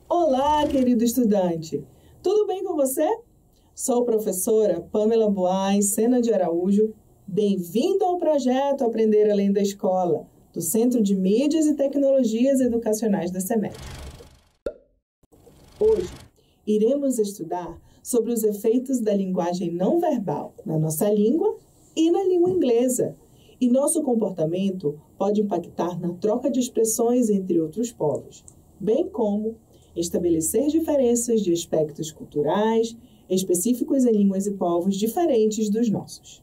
Olá, querido estudante! Tudo bem com você? Sou a professora Pamela Boaz Sena de Araújo. Bem-vindo ao projeto Aprender Além da Escola, do Centro de Mídias e Tecnologias Educacionais da CEMED. Hoje, iremos estudar sobre os efeitos da linguagem não verbal na nossa língua e na língua inglesa. E nosso comportamento pode impactar na troca de expressões entre outros povos, bem como estabelecer diferenças de aspectos culturais específicos em línguas e povos diferentes dos nossos.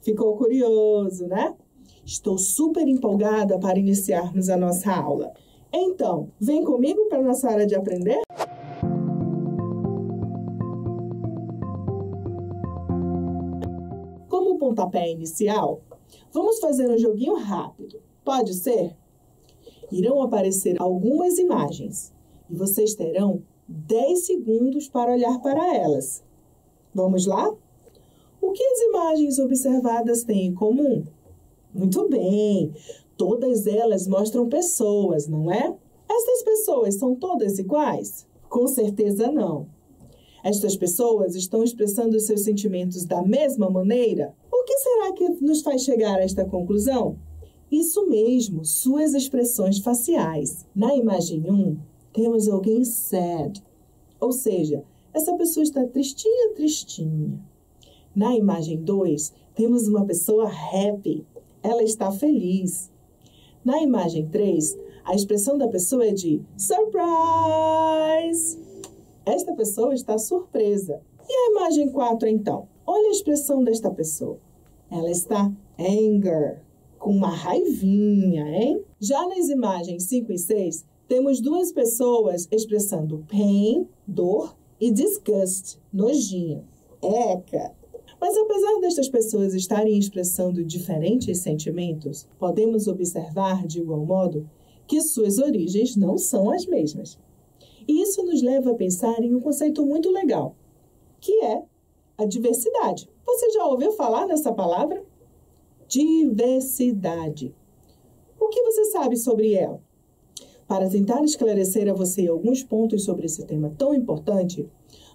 Ficou curioso, né? Estou super empolgada para iniciarmos a nossa aula. Então, vem comigo para a nossa hora de aprender? Como pontapé inicial, vamos fazer um joguinho rápido. Pode ser? Irão aparecer algumas imagens e vocês terão 10 segundos para olhar para elas. Vamos lá? O que as imagens observadas têm em comum? Muito bem! Todas elas mostram pessoas, não é? Estas pessoas são todas iguais? Com certeza não. Estas pessoas estão expressando seus sentimentos da mesma maneira? O que será que nos faz chegar a esta conclusão? Isso mesmo, suas expressões faciais. Na imagem 1, temos alguém sad, ou seja, essa pessoa está tristinha, tristinha. Na imagem 2, temos uma pessoa happy, ela está feliz. Na imagem 3, a expressão da pessoa é de surprise. Esta pessoa está surpresa. E a imagem 4, então? Olha a expressão desta pessoa. Ela está anger, com uma raivinha, hein? Já nas imagens 5 e 6, temos duas pessoas expressando pain, dor, e disgust, nojinho, eca. Mas apesar destas pessoas estarem expressando diferentes sentimentos, podemos observar, de igual modo, que suas origens não são as mesmas. E isso nos leva a pensar em um conceito muito legal, que é a diversidade. Você já ouviu falar nessa palavra? Diversidade. O que você sabe sobre ela? Para tentar esclarecer a você alguns pontos sobre esse tema tão importante,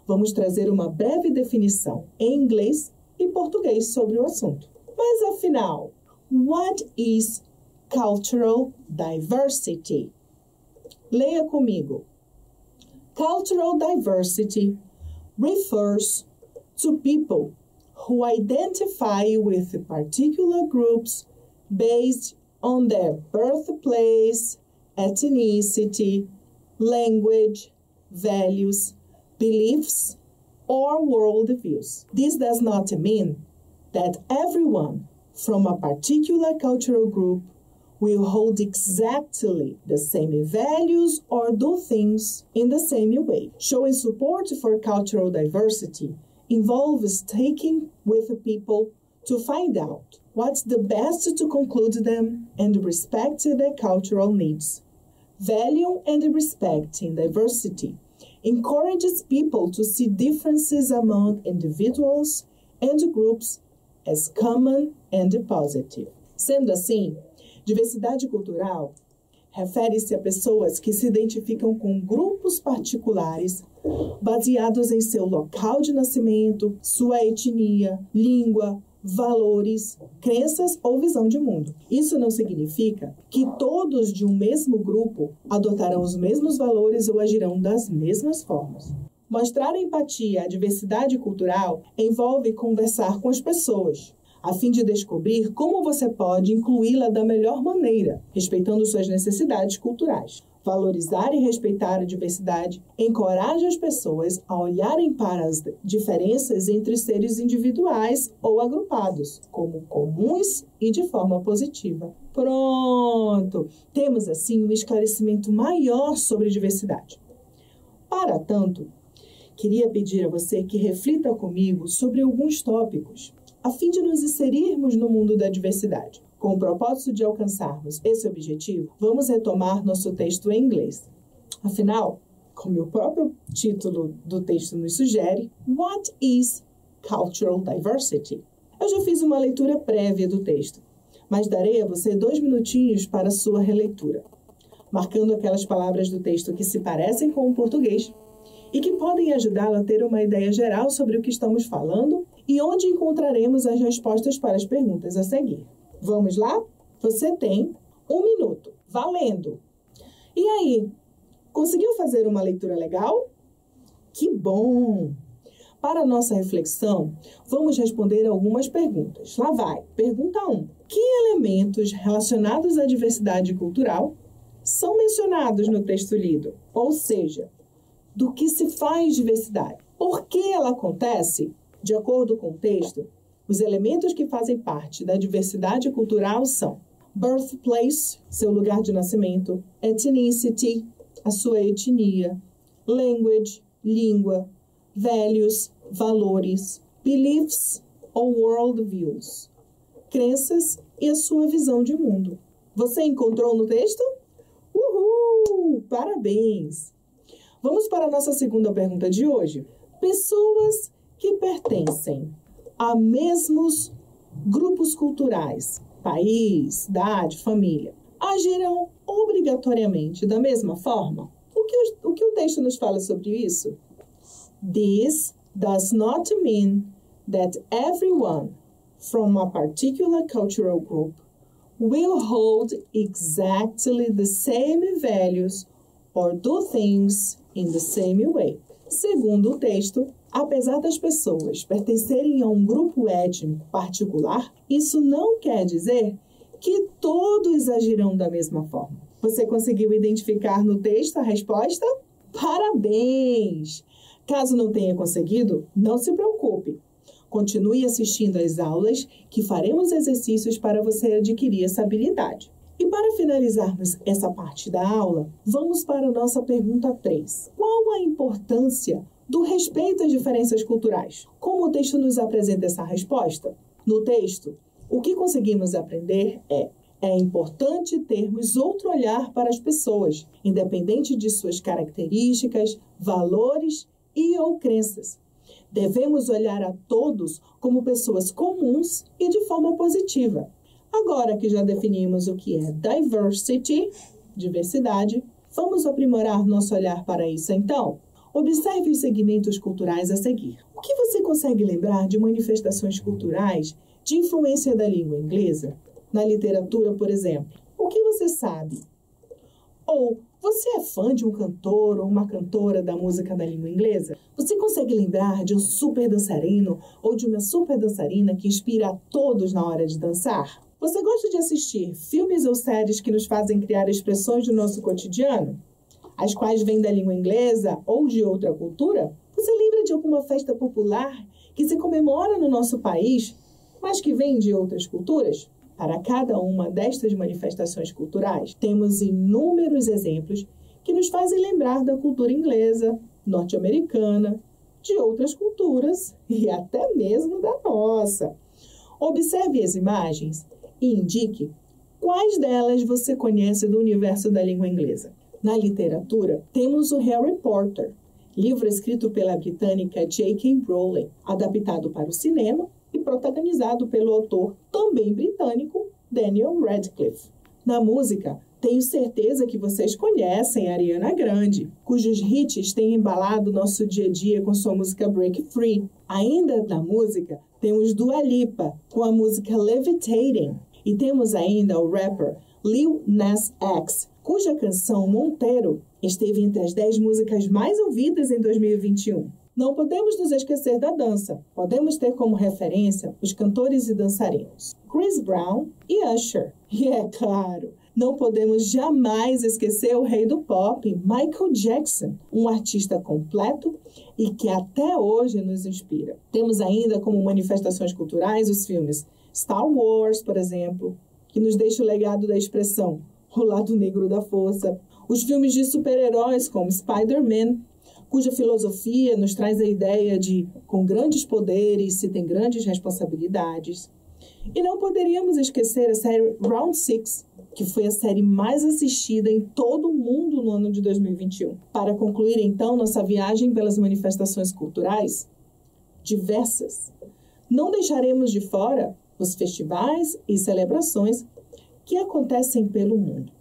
vamos trazer uma breve definição em inglês e português sobre o assunto. Mas afinal, what is cultural diversity? Leia comigo. Cultural diversity refers to people who identify with particular groups based on their birthplace, ethnicity, language, values, beliefs, or worldviews. This does not mean that everyone from a particular cultural group will hold exactly the same values or do things in the same way. Showing support for cultural diversity involves taking with people to find out what's the best to conclude them and respect their cultural needs. Value and respecting diversity encourages people to see differences among individuals and groups as common and positive. Sendo assim, diversidade cultural refere-se a pessoas que se identificam com grupos particulares baseados em seu local de nascimento, sua etnia, língua, valores, crenças ou visão de mundo. Isso não significa que todos de um mesmo grupo adotarão os mesmos valores ou agirão das mesmas formas. Mostrar empatia à diversidade cultural envolve conversar com as pessoas, a fim de descobrir como você pode incluí-la da melhor maneira, respeitando suas necessidades culturais. Valorizar e respeitar a diversidade encoraja as pessoas a olharem para as diferenças entre seres individuais ou agrupados, como comuns e de forma positiva. Pronto! Temos, assim, um esclarecimento maior sobre diversidade. Para tanto, queria pedir a você que reflita comigo sobre alguns tópicos, a fim de nos inserirmos no mundo da diversidade. Com o propósito de alcançarmos esse objetivo, vamos retomar nosso texto em inglês. Afinal, como o próprio título do texto nos sugere, What is Cultural Diversity? Eu já fiz uma leitura prévia do texto, mas darei a você 2 minutinhos para sua releitura, marcando aquelas palavras do texto que se parecem com o português e que podem ajudá-lo a ter uma ideia geral sobre o que estamos falando e onde encontraremos as respostas para as perguntas a seguir. Vamos lá? Você tem 1 minuto. Valendo! E aí, conseguiu fazer uma leitura legal? Que bom! Para a nossa reflexão, vamos responder algumas perguntas. Lá vai. Pergunta 1. Que elementos relacionados à diversidade cultural são mencionados no texto lido? Ou seja, do que se faz diversidade? Por que ela acontece? De acordo com o texto, os elementos que fazem parte da diversidade cultural são birthplace, seu lugar de nascimento, ethnicity, a sua etnia, language, língua, values, valores, beliefs ou worldviews, crenças e a sua visão de mundo. Você encontrou no texto? Uhul! Parabéns! Vamos para a nossa segunda pergunta de hoje. Pessoas que pertencem a mesmos grupos culturais, país, idade, família, agirão obrigatoriamente da mesma forma? O que o texto nos fala sobre isso? This does not mean that everyone from a particular cultural group will hold exactly the same values or do things in the same way. Segundo o texto, apesar das pessoas pertencerem a um grupo étnico particular, isso não quer dizer que todos agirão da mesma forma. Você conseguiu identificar no texto a resposta? Parabéns! Caso não tenha conseguido, não se preocupe. Continue assistindo às aulas que faremos exercícios para você adquirir essa habilidade. E para finalizarmos essa parte da aula, vamos para a nossa pergunta 3. Qual a importância do respeito às diferenças culturais? Como o texto nos apresenta essa resposta? No texto, o que conseguimos aprender é importante termos outro olhar para as pessoas, independente de suas características, valores e ou crenças. Devemos olhar a todos como pessoas comuns e de forma positiva. Agora que já definimos o que é diversity, diversidade, vamos aprimorar nosso olhar para isso então? Observe os segmentos culturais a seguir. O que você consegue lembrar de manifestações culturais de influência da língua inglesa? Na literatura, por exemplo. O que você sabe? Ou você é fã de um cantor ou uma cantora da música da língua inglesa? Você consegue lembrar de um super dançarino ou de uma super dançarina que inspira a todos na hora de dançar? Você gosta de assistir filmes ou séries que nos fazem criar expressões do nosso cotidiano, as quais vêm da língua inglesa ou de outra cultura? Você lembra de alguma festa popular que se comemora no nosso país, mas que vem de outras culturas? Para cada uma destas manifestações culturais, temos inúmeros exemplos que nos fazem lembrar da cultura inglesa, norte-americana, de outras culturas e até mesmo da nossa. Observe as imagens e indique quais delas você conhece do universo da língua inglesa. Na literatura, temos o Harry Potter, livro escrito pela britânica J.K. Rowling, adaptado para o cinema e protagonizado pelo autor também britânico Daniel Radcliffe. Na música, tenho certeza que vocês conhecem a Ariana Grande, cujos hits têm embalado nosso dia a dia com sua música Break Free. Ainda na música, temos Dua Lipa com a música Levitating. E temos ainda o rapper Lil Nas X, cuja canção Monteiro esteve entre as 10 músicas mais ouvidas em 2021. Não podemos nos esquecer da dança. Podemos ter como referência os cantores e dançarinos Chris Brown e Usher. E é claro, não podemos jamais esquecer o rei do pop, Michael Jackson, um artista completo e que até hoje nos inspira. Temos ainda como manifestações culturais os filmes Star Wars, por exemplo, que nos deixa o legado da expressão o lado negro da força. Os filmes de super-heróis como Spider-Man, cuja filosofia nos traz a ideia de com grandes poderes se tem grandes responsabilidades. E não poderíamos esquecer a série Round Six, que foi a série mais assistida em todo o mundo no ano de 2021. Para concluir, então, nossa viagem pelas manifestações culturais diversas, não deixaremos de fora os festivais e celebrações que acontecem pelo mundo.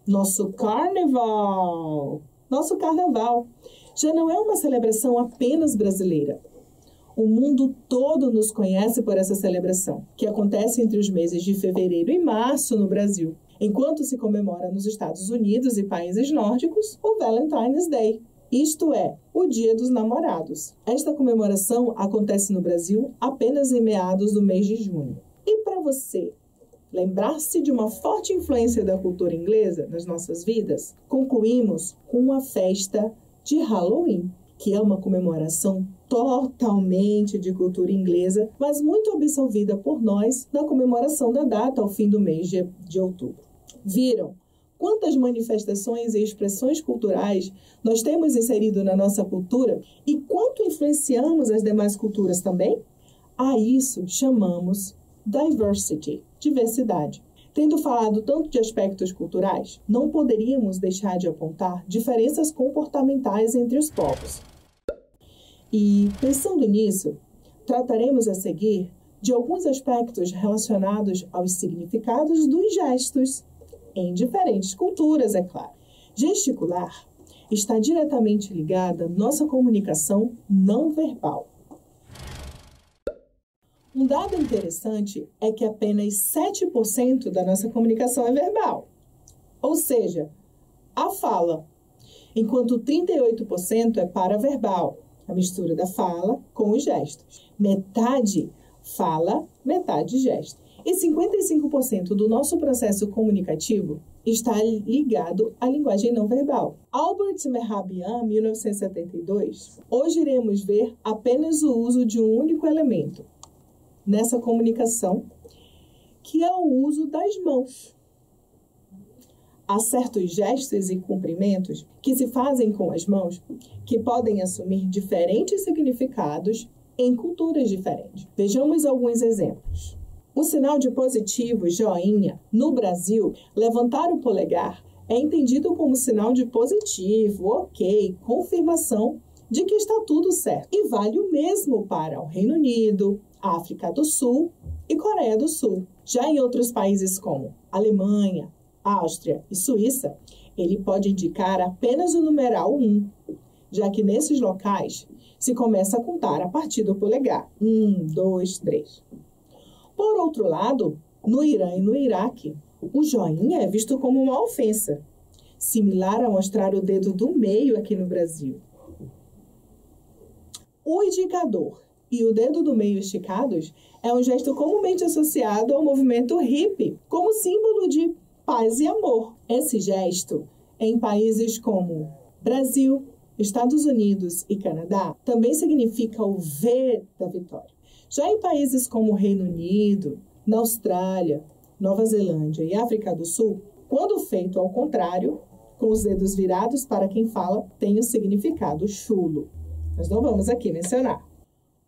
Nosso carnaval já não é uma celebração apenas brasileira. O mundo todo nos conhece por essa celebração, que acontece entre os meses de fevereiro e março no Brasil, enquanto se comemora nos Estados Unidos e países nórdicos o Valentine's Day, isto é, o Dia dos Namorados. Esta comemoração acontece no Brasil apenas em meados do mês de junho. E para você lembrar-se de uma forte influência da cultura inglesa nas nossas vidas, concluímos com a festa de Halloween, que é uma comemoração totalmente de cultura inglesa, mas muito absorvida por nós na comemoração da data ao fim do mês de outubro. Viram quantas manifestações e expressões culturais nós temos inserido na nossa cultura e quanto influenciamos as demais culturas também? A isso chamamos diversity, diversidade. Tendo falado tanto de aspectos culturais, não poderíamos deixar de apontar diferenças comportamentais entre os povos. E, pensando nisso, trataremos a seguir de alguns aspectos relacionados aos significados dos gestos, em diferentes culturas, é claro. Gesticular está diretamente ligada à nossa comunicação não verbal. Um dado interessante é que apenas 7% da nossa comunicação é verbal, ou seja, a fala, enquanto 38% é paraverbal, a mistura da fala com os gestos. Metade fala, metade gesto. E 55% do nosso processo comunicativo está ligado à linguagem não verbal. Albert Mehrabian, 1972. Hoje iremos ver apenas o uso de um único elemento nessa comunicação, que é o uso das mãos. Há certos gestos e cumprimentos que se fazem com as mãos que podem assumir diferentes significados em culturas diferentes. Vejamos alguns exemplos. O sinal de positivo, joinha, no Brasil, levantar o polegar é entendido como sinal de positivo, ok, confirmação de que está tudo certo. E vale o mesmo para o Reino Unido, África do Sul e Coreia do Sul. Já em outros países como Alemanha, Áustria e Suíça, ele pode indicar apenas o numeral 1, já que nesses locais se começa a contar a partir do polegar. 1, 2, 3. Por outro lado, no Irã e no Iraque, o joinha é visto como uma ofensa, similar a mostrar o dedo do meio aqui no Brasil. O indicador e o dedo do meio esticados é um gesto comumente associado ao movimento hippie, como símbolo de paz e amor. Esse gesto, em países como Brasil, Estados Unidos e Canadá, também significa o V da vitória. Já em países como o Reino Unido, na Austrália, Nova Zelândia e África do Sul, quando feito ao contrário, com os dedos virados para quem fala, tem o significado chulo. Nós não vamos aqui mencionar.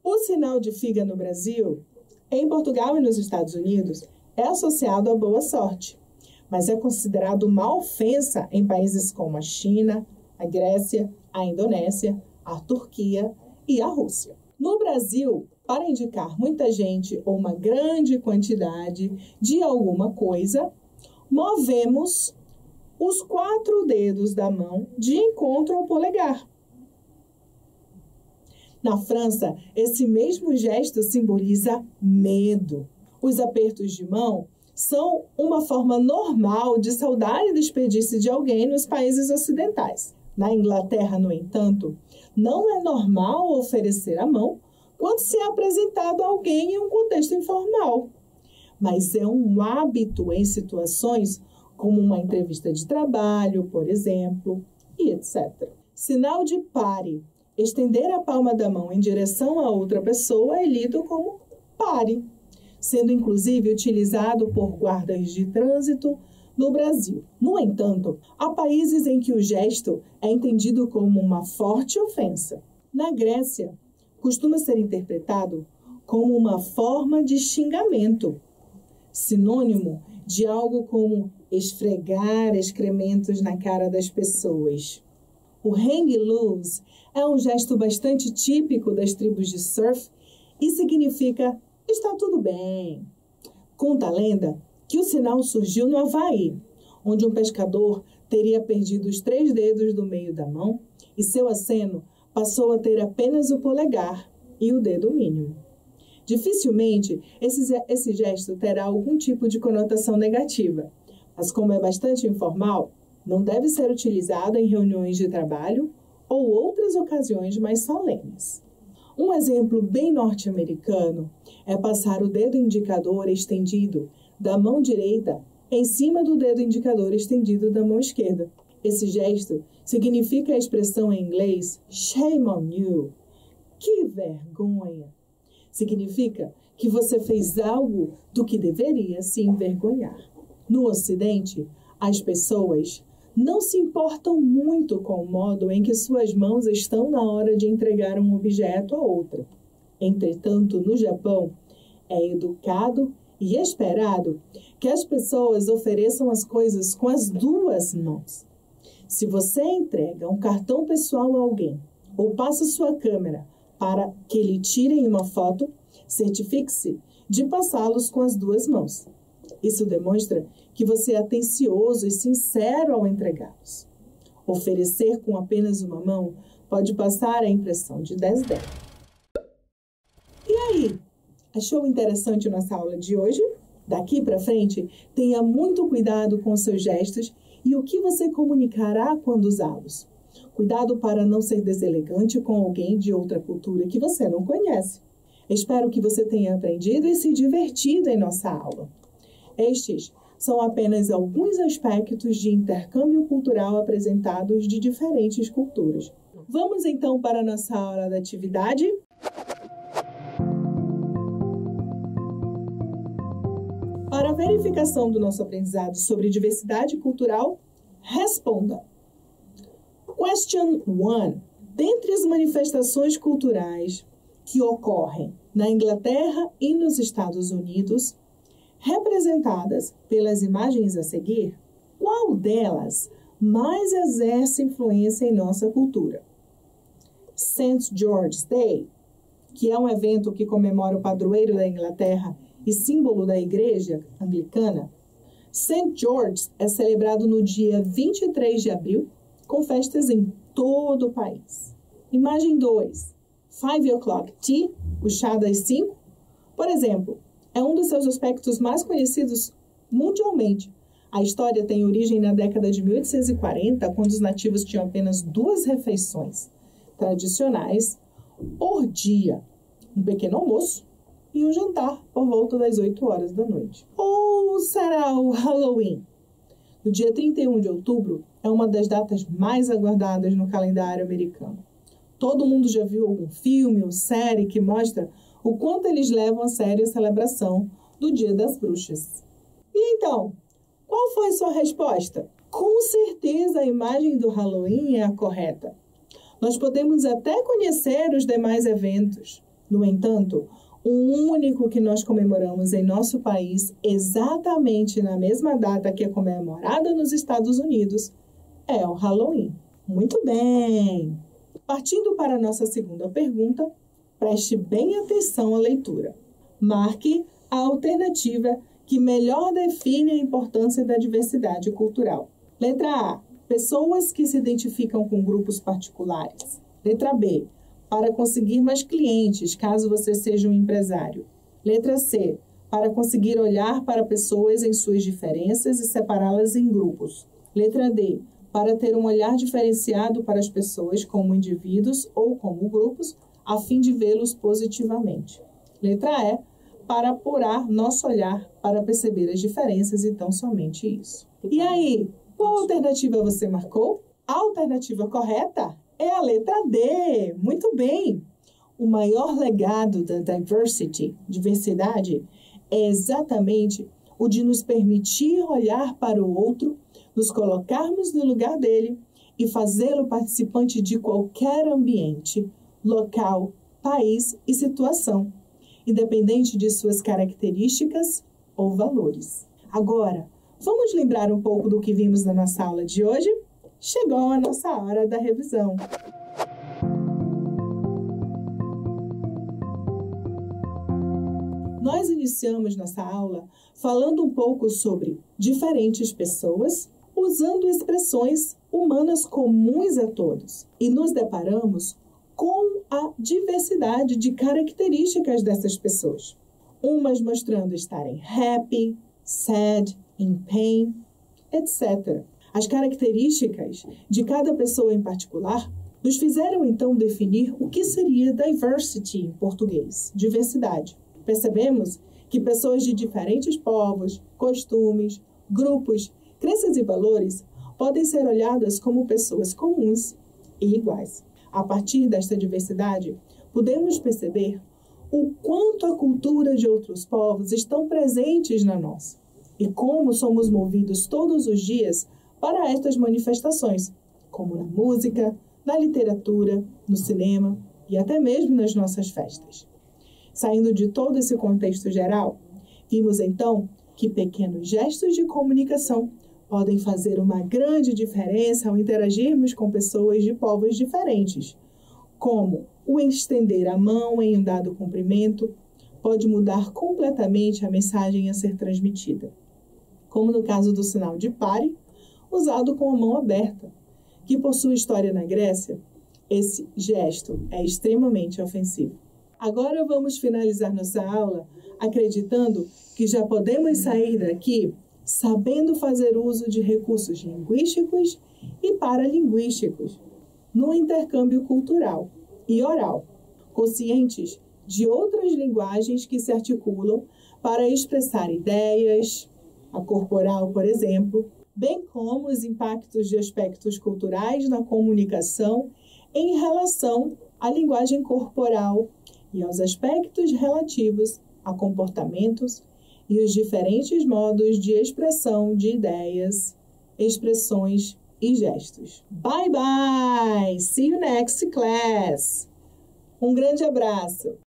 O sinal de figa no Brasil, em Portugal e nos Estados Unidos, é associado à boa sorte, mas é considerado uma ofensa em países como a China, a Grécia, a Indonésia, a Turquia e a Rússia. No Brasil, para indicar muita gente ou uma grande quantidade de alguma coisa, movemos os 4 dedos da mão de encontro ao polegar. Na França, esse mesmo gesto simboliza medo. Os apertos de mão são uma forma normal de saudar e despedir-se de alguém nos países ocidentais. Na Inglaterra, no entanto, não é normal oferecer a mão quando se é apresentado a alguém em um contexto informal, mas é um hábito em situações como uma entrevista de trabalho, por exemplo, e etc. Sinal de pare. Estender a palma da mão em direção a outra pessoa é lido como pare, sendo inclusive utilizado por guardas de trânsito no Brasil. No entanto, há países em que o gesto é entendido como uma forte ofensa. Na Grécia, costuma ser interpretado como uma forma de xingamento, sinônimo de algo como esfregar excrementos na cara das pessoas. O hang loose é um gesto bastante típico das tribos de surf e significa está tudo bem. Conta a lenda que o sinal surgiu no Havaí, onde um pescador teria perdido os 3 dedos do meio da mão e seu aceno passou a ter apenas o polegar e o dedo mínimo. Dificilmente esse gesto terá algum tipo de conotação negativa, mas como é bastante informal, não deve ser utilizado em reuniões de trabalho ou outras ocasiões mais solenes. Um exemplo bem norte-americano é passar o dedo indicador estendido da mão direita em cima do dedo indicador estendido da mão esquerda. Esse gesto significa a expressão em inglês shame on you. Que vergonha! Significa que você fez algo do que deveria se envergonhar. No Ocidente, as pessoas não se importam muito com o modo em que suas mãos estão na hora de entregar um objeto a outra. Entretanto, no Japão, é educado e esperado que as pessoas ofereçam as coisas com as 2 mãos. Se você entrega um cartão pessoal a alguém ou passa sua câmera para que lhe tirem uma foto, certifique-se de passá-los com as 2 mãos. Isso demonstra que você é atencioso e sincero ao entregá-los. Oferecer com apenas uma mão pode passar a impressão de 10. E aí, achou interessante nossa aula de hoje? Daqui para frente, tenha muito cuidado com os seus gestos e o que você comunicará quando usá-los. Cuidado para não ser deselegante com alguém de outra cultura que você não conhece. Espero que você tenha aprendido e se divertido em nossa aula. Estes são apenas alguns aspectos de intercâmbio cultural apresentados de diferentes culturas. Vamos então para a nossa aula da atividade? Para a verificação do nosso aprendizado sobre diversidade cultural, responda. Question 1. Dentre as manifestações culturais que ocorrem na Inglaterra e nos Estados Unidos, representadas pelas imagens a seguir, qual delas mais exerce influência em nossa cultura? St. George's Day, que é um evento que comemora o padroeiro da Inglaterra e símbolo da igreja anglicana. St. George's é celebrado no dia 23 de abril, com festas em todo o país. Imagem 2. 5 o'clock tea, o chá das 5, por exemplo, é um dos seus aspectos mais conhecidos mundialmente. A história tem origem na década de 1840, quando os nativos tinham apenas 2 refeições tradicionais por dia, um pequeno almoço e um jantar por volta das 8 horas da noite. Ou será o Halloween? No dia 31 de outubro, é uma das datas mais aguardadas no calendário americano. Todo mundo já viu algum filme ou série que mostra o quanto eles levam a sério a celebração do Dia das Bruxas. E então, qual foi sua resposta? Com certeza a imagem do Halloween é a correta. Nós podemos até conhecer os demais eventos. No entanto, o único que nós comemoramos em nosso país, exatamente na mesma data que é comemorada nos Estados Unidos, é o Halloween. Muito bem! Partindo para a nossa segunda pergunta, preste bem atenção à leitura. Marque a alternativa que melhor define a importância da diversidade cultural. Letra A. Pessoas que se identificam com grupos particulares. Letra B. Para conseguir mais clientes, caso você seja um empresário. Letra C. Para conseguir olhar para pessoas em suas diferenças e separá-las em grupos. Letra D. Para ter um olhar diferenciado para as pessoas como indivíduos ou como grupos, a fim de vê-los positivamente. Letra E. Para apurar nosso olhar para perceber as diferenças e tão somente isso. E aí, qual alternativa você marcou? A alternativa correta é a letra D. Muito bem! O maior legado da diversidade, é exatamente o de nos permitir olhar para o outro, nos colocarmos no lugar dele e fazê-lo participante de qualquer ambiente, local, país e situação, independente de suas características ou valores. Agora, vamos lembrar um pouco do que vimos na nossa aula de hoje? Chegou a nossa hora da revisão. Nós iniciamos nossa aula falando um pouco sobre diferentes pessoas, usando expressões humanas comuns a todos. E nos deparamos com a diversidade de características dessas pessoas. Umas mostrando estarem happy, sad, in pain, etc. As características de cada pessoa em particular nos fizeram então definir o que seria diversity em português, diversidade. Percebemos que pessoas de diferentes povos, costumes, grupos, crenças e valores podem ser olhadas como pessoas comuns e iguais. A partir desta diversidade, podemos perceber o quanto a cultura de outros povos estão presentes na nossa e como somos movidos todos os dias para estas manifestações, como na música, na literatura, no cinema e até mesmo nas nossas festas. Saindo de todo esse contexto geral, vimos então que pequenos gestos de comunicação podem fazer uma grande diferença ao interagirmos com pessoas de povos diferentes, como o estender a mão em um dado cumprimento pode mudar completamente a mensagem a ser transmitida, como no caso do sinal de pare, usado com a mão aberta, que por sua história na Grécia, esse gesto é extremamente ofensivo. Agora vamos finalizar nossa aula acreditando que já podemos sair daqui sabendo fazer uso de recursos linguísticos e paralinguísticos no intercâmbio cultural e oral, conscientes de outras linguagens que se articulam para expressar ideias, a corporal, por exemplo, bem como os impactos de aspectos culturais na comunicação em relação à linguagem corporal e aos aspectos relativos a comportamentos e os diferentes modos de expressão de ideias, expressões e gestos. Bye, bye! See you next class! Um grande abraço!